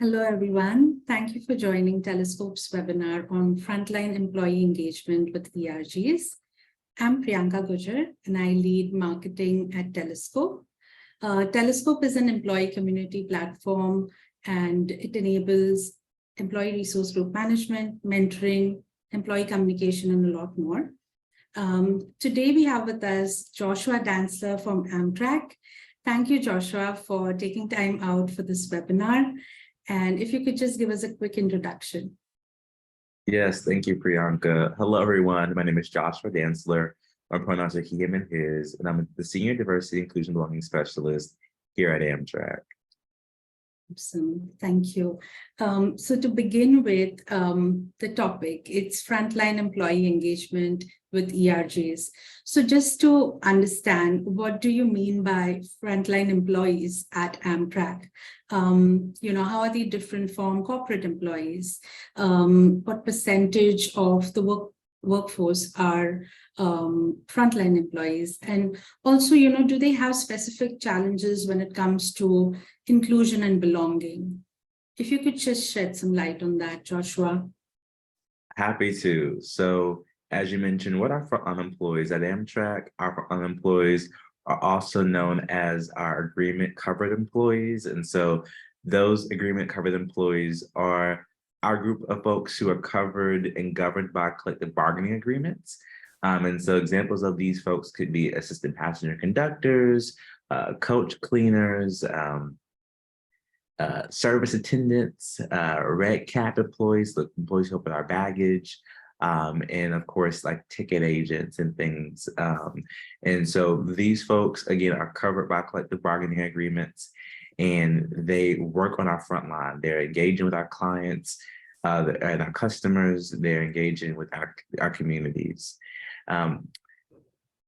Hello, everyone. Thank you for joining Telescope's webinar on Frontline Employee Engagement with ERGs. I'm Priyanka Gujar, and I lead marketing at Telescope. Telescope is an employee community platform, and it enables employee resource group management, mentoring, employee communication, and a lot more. Today, we have with us Joshua Dantzler from Amtrak. Thank you, Joshua, for taking time out for this webinar. And if you could just give us a quick introduction. Yes, thank you, Priyanka. Hello, everyone. My name is Joshua Dantzler. My pronouns are he, him, and his, and I'm the Senior Diversity, Inclusion, Belonging Specialist here at Amtrak. Awesome. Thank you. So to begin with, the topic, it's frontline employee engagement with ERGs. So just to understand, what do you mean by frontline employees at Amtrak? How are they different from corporate employees? What percentage of the workforce are frontline employees? And also, do they have specific challenges when it comes to inclusion and belonging? If you could just shed some light on that, Joshua. Happy to. So, as you mentioned, what are frontline employees at Amtrak? Our frontline employees are also known as our agreement covered employees. And so those agreement covered employees are our group of folks who are covered and governed by collective bargaining agreements. And so examples of these folks could be assistant passenger conductors, coach cleaners, service attendants, red cap employees, the employees who help with our baggage, and of course, like ticket agents and things. And so these folks, again, are covered by collective bargaining agreements, and they work on our front line. They're engaging with our clients and our customers. They're engaging with our communities.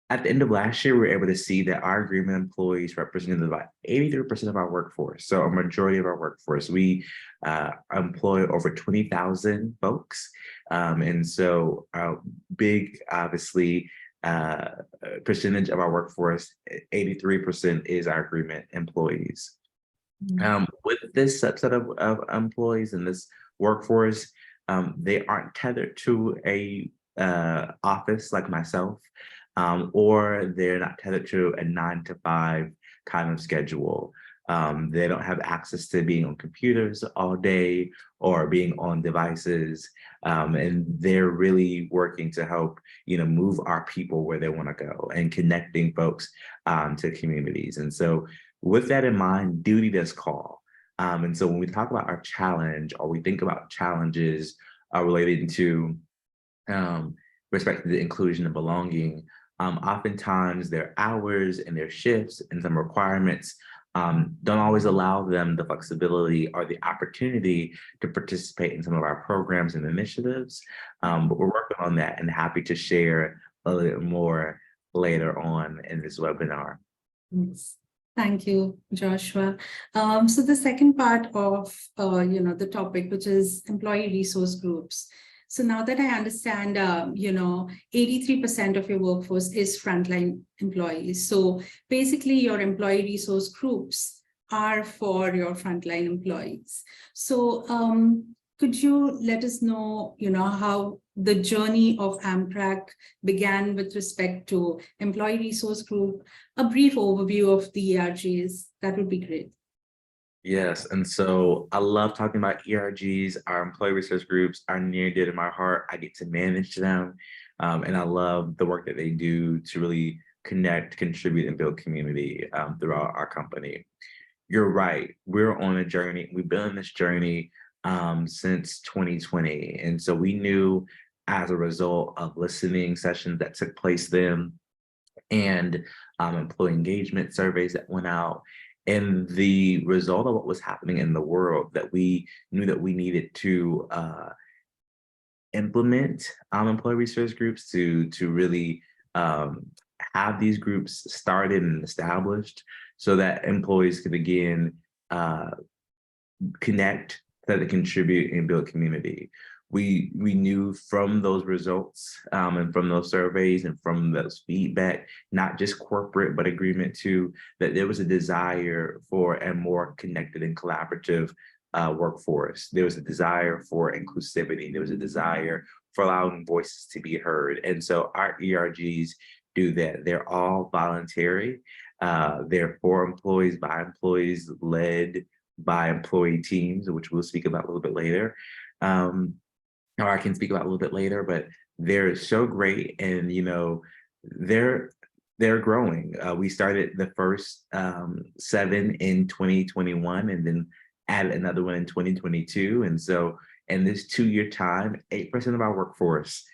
At the end of last year, we were able to see that our agreement employees represented about 83% of our workforce. So a majority of our workforce. We employ over 20,000 folks. And so a big, obviously, percentage of our workforce, 83% is our agreement employees. With this subset of employees in this workforce, they aren't tethered to a office like myself. Or they're not tethered to a 9-to-5 kind of schedule. They don't have access to being on computers all day or being on devices. And they're really working to help, move our people where they want to go and connecting folks to communities. And so with that in mind, duty does call. And so when we talk about our challenge, or we think about challenges related to respect to the inclusion and belonging, oftentimes their hours and their shifts and some requirements don't always allow them the flexibility or the opportunity to participate in some of our programs and initiatives. But we're working on that and happy to share a little bit more later on in this webinar. Yes. Thank you, Joshua. So the second part of the topic, which is employee resource groups. So now that I understand, 83% of your workforce is frontline employees. So basically your employee resource groups are for your frontline employees. So could you let us know, how the journey of Amtrak began with respect to employee resource group, a brief overview of the ERGs, that would be great. Yes, and so I love talking about ERGs. Our employee resource groups are near and dear to my heart. I get to manage them, and I love the work that they do to really connect, contribute, and build community throughout our company. You're right. We're on a journey. We've been on this journey since 2020, and so we knew as a result of listening sessions that took place then, and employee engagement surveys that went out, and the result of what was happening in the world, that we knew that we needed to implement employee resource groups to really have these groups started and established so that employees could again connect, that they contribute and build community. We knew from those results and from those surveys and from those feedback, not just corporate, but agreement too, that there was a desire for a more connected and collaborative workforce. There was a desire for inclusivity. There was a desire for allowing voices to be heard. And so our ERGs do that. They're all voluntary. They're for employees, by employees, led by employee teams, which we'll speak about a little bit later. Or I can speak about a little bit later, but they're so great. And, they're growing. We started the first 7 in 2021 and then added another one in 2022. And so in this 2-year time, 8% of our workforce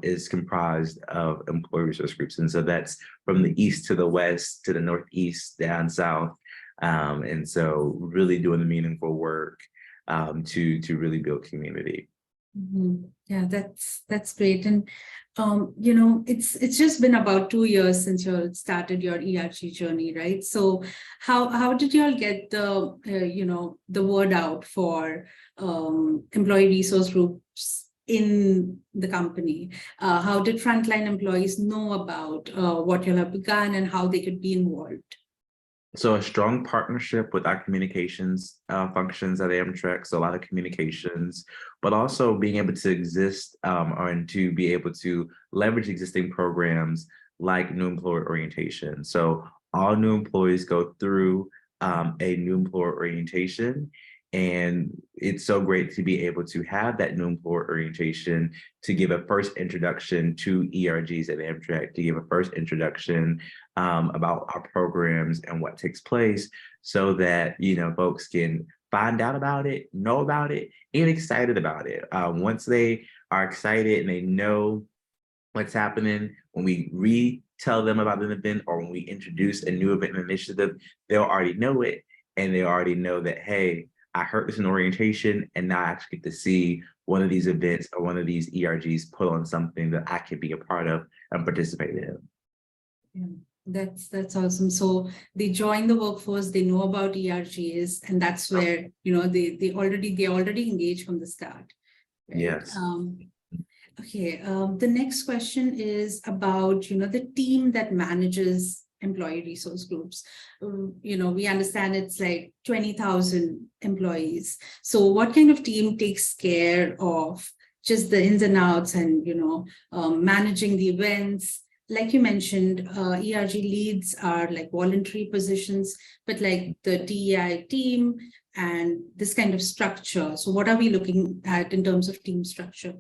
is comprised of employee resource groups. And so that's from the east to the west, to the northeast, down south. And so really doing the meaningful work to really build community. Mm-hmm. Yeah, that's great. And it's just been about 2 years since you all started your ERG journey, right? So how did you all get the word out for employee resource groups in the company? How did frontline employees know about what you all have begun and how they could be involved? So a strong partnership with our communications functions at Amtrak, so a lot of communications, but also being able to exist and to be able to leverage existing programs like new employer orientation. So all new employees go through a new employer orientation. And it's so great to be able to have that new employer orientation to give a first introduction to ERGs at Amtrak, to give a first introduction about our programs and what takes place so that, folks can find out about it, know about it, and excited about it. Once they are excited and they know what's happening, when we retell them about an event or when we introduce a new event initiative, they'll already know it. And they already know that, hey, I heard this in orientation, and now I actually get to see one of these events or one of these ERGs put on something that I can be a part of and participate in. Yeah, that's awesome. So they join the workforce, they know about ERGs, and that's where they already engage from the start. Right? Yes. Okay. The next question is about the team that manages employee resource groups. We understand it's like 20,000 employees. So what kind of team takes care of just the ins and outs and, managing the events? Like you mentioned, ERG leads are like voluntary positions, but like the DEI team and this kind of structure. So what are we looking at in terms of team structure?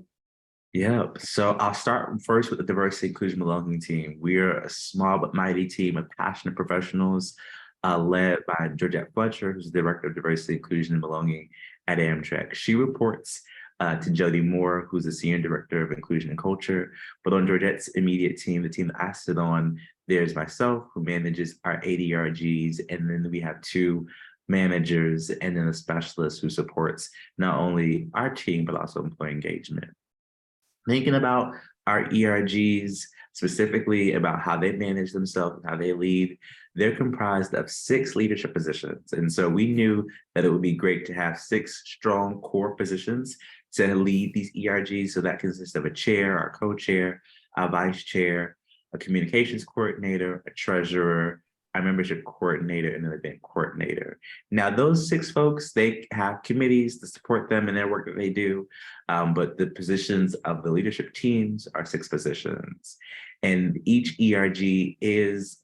Yeah, so I'll start first with the diversity, inclusion, belonging team. We are a small but mighty team of passionate professionals led by Georgette Fletcher, who's the Director of Diversity, Inclusion, and Belonging at Amtrak. She reports to Jody Moore, who's the Senior Director of Inclusion and Culture. But on Georgette's immediate team, the team that I sit on, there's myself, who manages our 8 ERGs, and then we have 2 managers and then a specialist who supports not only our team, but also employee engagement. Thinking about our ERGs, specifically about how they manage themselves, how they lead, they're comprised of 6 leadership positions. And so we knew that it would be great to have 6 strong core positions to lead these ERGs. So that consists of a chair, our co-chair, a vice chair, a communications coordinator, a treasurer, our membership coordinator, and an event coordinator. Now, those 6 folks, they have committees to support them in their work that they do, but the positions of the leadership teams are 6 positions. And each ERG is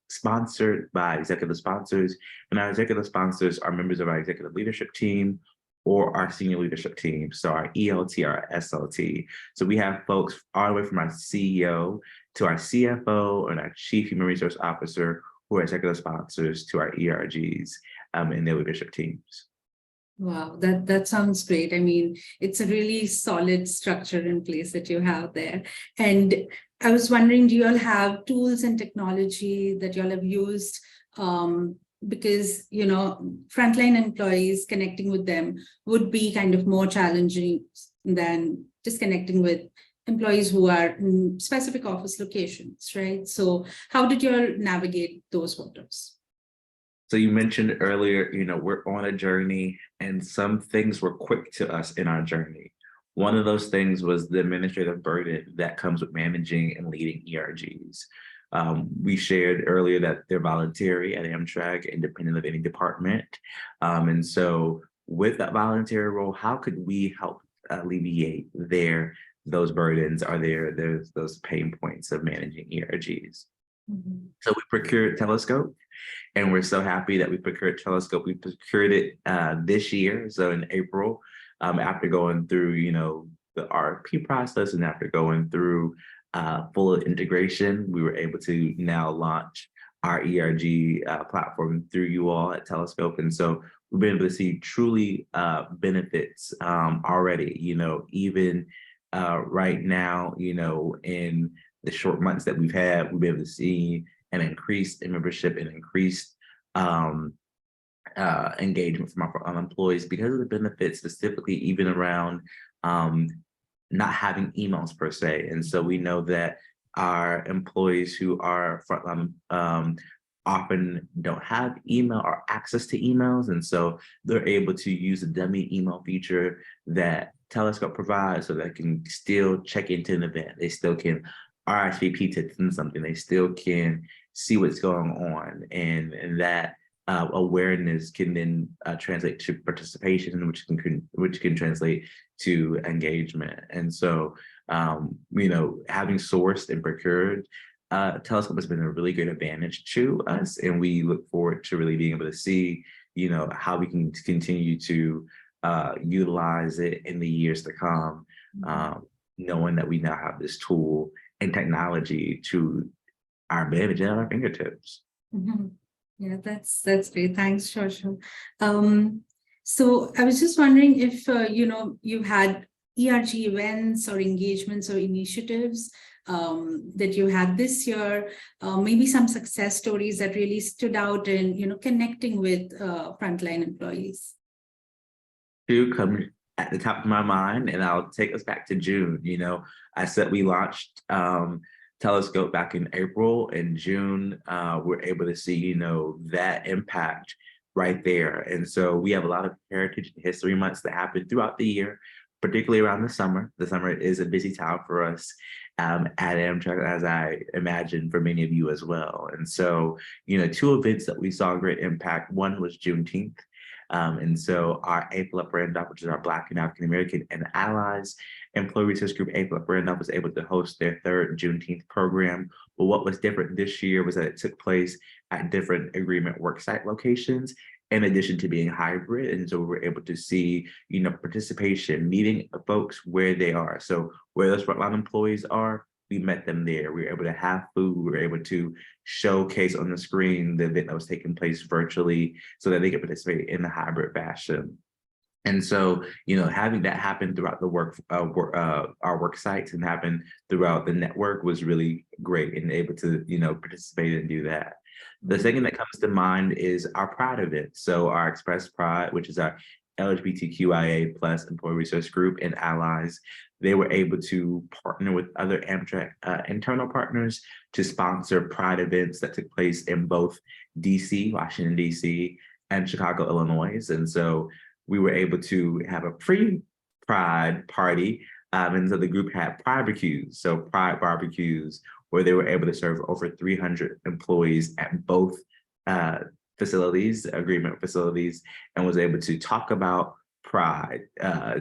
sponsored by executive sponsors, and our executive sponsors are members of our executive leadership team or our senior leadership team, so our ELT, our SLT. So we have folks all the way from our CEO to our CFO and our Chief Human Resource Officer who are executive sponsors to our ERGs and their leadership teams. Wow, that sounds great. I mean, it's a really solid structure in place that you have there. And I was wondering, do you all have tools and technology that you all have used? Because, frontline employees, connecting with them would be kind of more challenging than just connecting with employees who are in specific office locations, right? So how did you all navigate those waters? So you mentioned earlier, we're on a journey and some things were quick to us in our journey. One of those things was the administrative burden that comes with managing and leading ERGs. We shared earlier that they're voluntary at Amtrak, independent of any department. And so with that voluntary role, how could we help alleviate those burdens or there's those pain points of managing ERGs? So we procured Telescope, and we're so happy that we procured Telescope. We procured it this year, so in April, after going through, the RFP process and after going through full integration, we were able to now launch our ERG platform through you all at Telescope. And so we've been able to see truly benefits already, even right now, in the short months that we've had, we've been able to see an increase in membership and increased engagement from our employees because of the benefits, specifically even around not having emails per se. And so we know that our employees who are frontline often don't have email or access to emails. And so they're able to use the dummy email feature that Telescope provides so they can still check into an event. They still can RSVP to attend something. They still can see what's going on. And that awareness can then translate to participation, which can translate to engagement. And so, having sourced and procured Telescope has been a really great advantage to us, and we look forward to really being able to see, how we can continue to utilize it in the years to come, knowing that we now have this tool and technology to our advantage at our fingertips. Yeah, that's great. Thanks, Joshua. So I was just wondering if you had ERG events or engagements or initiatives that you had this year, maybe some success stories that really stood out in connecting with frontline employees. To come at the top of my mind, and I'll take us back to June. I said we launched Telescope back in April. In June, we're able to see, that impact right there. And so we have a lot of heritage and history months that happen throughout the year, particularly around the summer. The summer is a busy time for us at Amtrak, as I imagine for many of you as well. And so, two events that we saw great impact. One was Juneteenth. And so our AFLUP Randolph, which is our Black and African American and Allies Employee Resource Group, AFLUP Randolph, was able to host their third Juneteenth program. But what was different this year was that it took place at different agreement worksite locations, in addition to being hybrid. And so we were able to see, participation, meeting folks where they are. So where those frontline employees are, we met them there. We were able to have food. We were able to showcase on the screen the event that was taking place virtually so that they could participate in the hybrid fashion. And so, having that happen throughout our work sites and happen throughout the network was really great, and able to, participate and do that. The second that comes to mind is our Pride event. So our Express Pride, which is our LGBTQIA+ employee resource group and allies, they were able to partner with other Amtrak internal partners to sponsor Pride events that took place in both DC, Washington, DC, and Chicago, Illinois. And so we were able to have a pre-Pride party. And so the group had barbecues, so Pride barbecues, where they were able to serve over 300 employees at both facilities, agreement facilities, and was able to talk about Pride,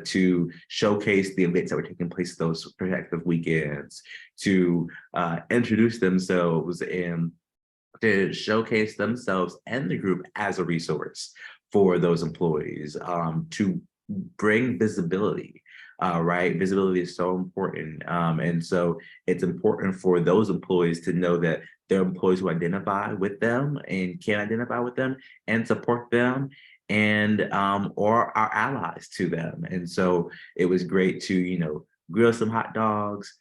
to showcase the events that were taking place those protective weekends, to introduce themselves and to showcase themselves and the group as a resource for those employees, to bring visibility. Right? Visibility is so important. And so it's important for those employees to know that there are employees who identify with them and can identify with them and support them, and or are allies to them. And so it was great to, grill some hot dogs,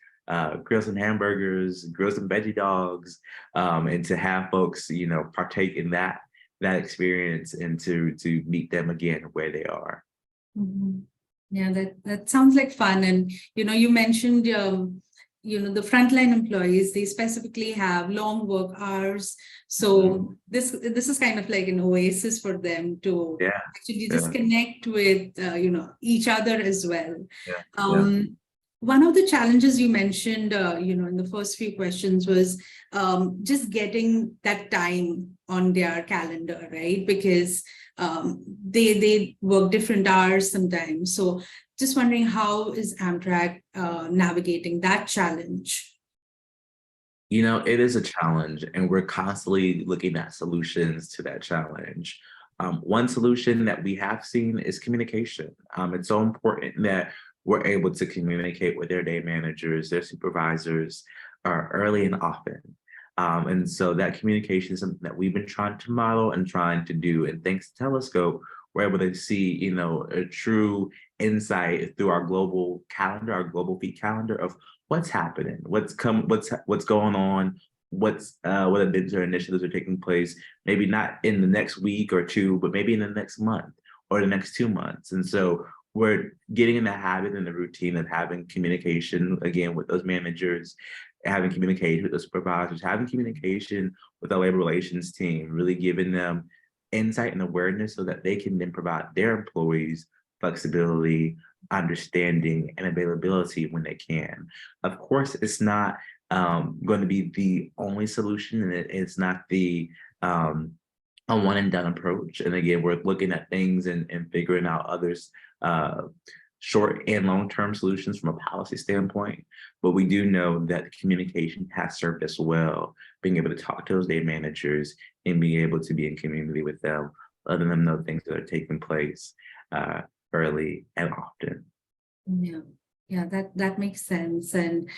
grill some hamburgers, grill some veggie dogs, and to have folks, partake in that experience and to meet them again where they are. Mm-hmm. Yeah, that sounds like fun. And, you mentioned, the frontline employees, they specifically have long work hours. So this is kind of like an oasis for them to actually just connect with, each other as well. One of the challenges you mentioned, in the first few questions was just getting that time on their calendar, right? Because they work different hours sometimes. So just wondering, how is Amtrak navigating that challenge? It is a challenge, and we're constantly looking at solutions to that challenge. One solution that we have seen is communication. It's so important that we're able to communicate with their day managers, their supervisors, early and often. And so that communication is something that we've been trying to model and trying to do. And thanks to Telescope, we're able to see, a true insight through our global calendar, our global feed calendar of what's happening, what's going on, what events or initiatives are taking place, maybe not in the next week or two, but maybe in the next month or the next 2 months. And so we're getting in the habit and the routine of having communication again with those managers, having communication with the supervisors, having communication with the labor relations team, really giving them insight and awareness so that they can then provide their employees flexibility, understanding, and availability when they can. Of course, it's not going to be the only solution, and it's not the a one and done approach. And again, we're looking at things and figuring out others short and long-term solutions from a policy standpoint. But we do know that the communication has served us well, being able to talk to those day managers and being able to be in community with them, letting them know things that are taking place early and often. Yeah, that makes sense. And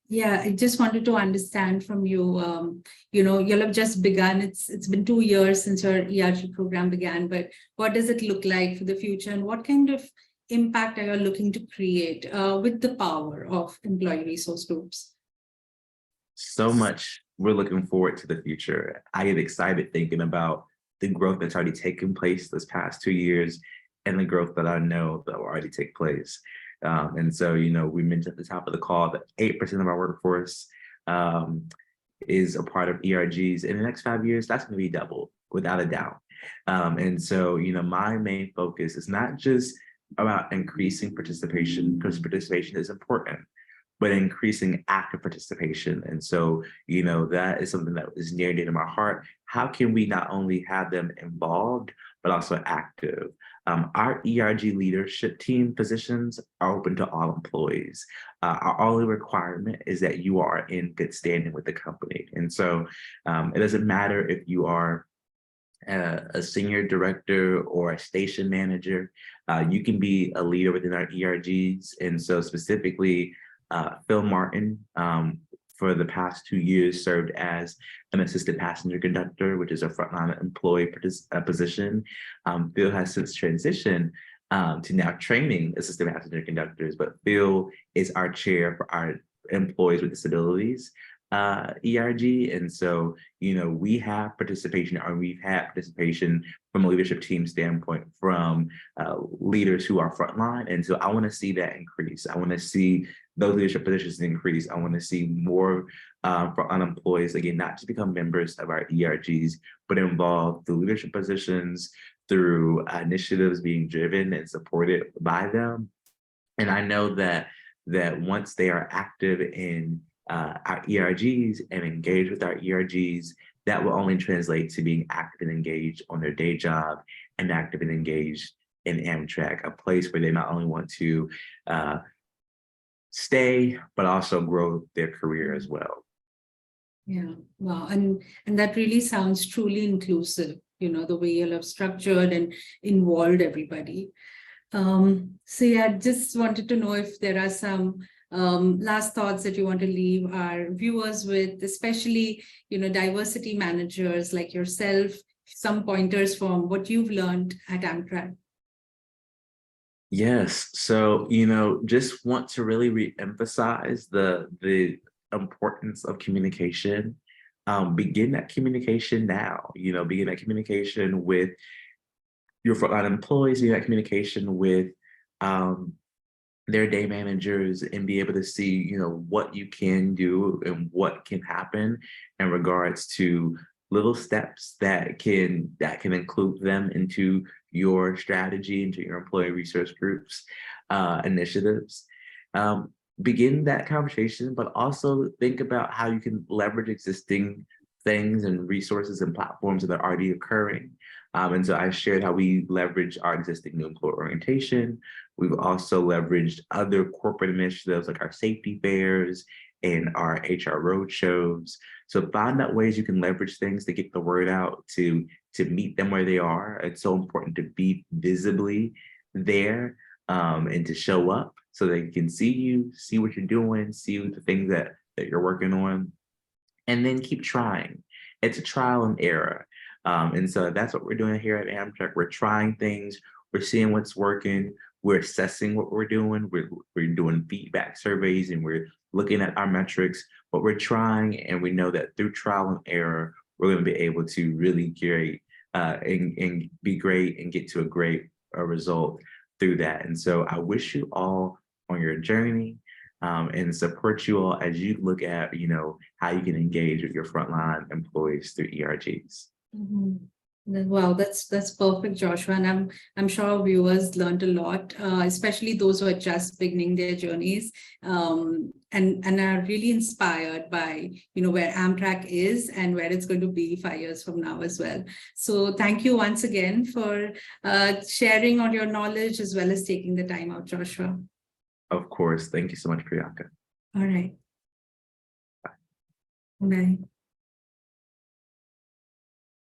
yeah, I just wanted to understand from you, you'll have just begun. It's been 2 years since your ERG program began, but what does it look like for the future, and what kind of impact are you looking to create with the power of employee resource groups? So much. We're looking forward to the future. I get excited thinking about the growth that's already taken place this past 2 years and the growth that I know that will already take place. And so, we mentioned at the top of the call that 8% of our workforce is a part of ERGs. In the next 5 years, that's going to be doubled without a doubt. And so, my main focus is not just about increasing participation, because participation is important, but increasing active participation. And so, that is something that is near and dear to my heart. How can we not only have them involved, but also active? Our ERG leadership team positions are open to all employees. Our only requirement is that you are in good standing with the company. And so it doesn't matter if you are a senior director or a station manager, you can be a leader within our ERGs. And so specifically, Phil Martin, for the past 2 years, served as an assistant passenger conductor, which is a frontline employee position. Phil has since transitioned to now training assistant passenger conductors, but Phil is our chair for our employees with disabilities ERG. And so, we have participation, or we've had participation from a leadership team standpoint from leaders who are frontline. And so I want to see that increase. I want to see those leadership positions increase. I want to see more for unemployees, again, not to become members of our ERGs, but involve the leadership positions through initiatives being driven and supported by them. And I know that once they are active in our ERGs and engage with our ERGs, that will only translate to being active and engaged on their day job and active and engaged in Amtrak, a place where they not only want to stay, but also grow their career as well. Yeah, wow. And that really sounds truly inclusive, the way you'll have structured and involved everybody. So yeah, just wanted to know if there are some last thoughts that you want to leave our viewers with, especially, diversity managers like yourself, some pointers from what you've learned at Amtrak. Yes. So, just want to really re-emphasize the importance of communication. Begin that communication now, begin that communication with your frontline employees, begin that communication with their day managers, and be able to see, what you can do and what can happen in regards to little steps that can include them into your strategy, into your employee resource groups initiatives. Begin that conversation, but also think about how you can leverage existing things and resources and platforms that are already occurring. And so I shared how we leverage our existing new employer orientation. We've also leveraged other corporate initiatives like our safety fairs and our HR roadshows. So find out ways you can leverage things to get the word out, to meet them where they are. It's so important to be visibly there and to show up so they can see you, see what you're doing, see the things that you're working on, and then keep trying. It's a trial and error. And so that's what we're doing here at Amtrak. We're trying things, we're seeing what's working, we're assessing what we're doing, we're doing feedback surveys, and we're looking at our metrics, but we're trying, and we know that through trial and error, we're going to be able to really and be great and get to a great result through that. And so I wish you all on your journey and support you all as you look at, how you can engage with your frontline employees through ERGs. Mhm. Wow, that's perfect, Joshua. And I'm sure viewers learned a lot, especially those who are just beginning their journeys, and are really inspired by where Amtrak is and where it's going to be 5 years from now as well. So thank you once again for sharing all your knowledge as well as taking the time out, Joshua. Of course. Thank you so much, Priyanka. All right. Bye.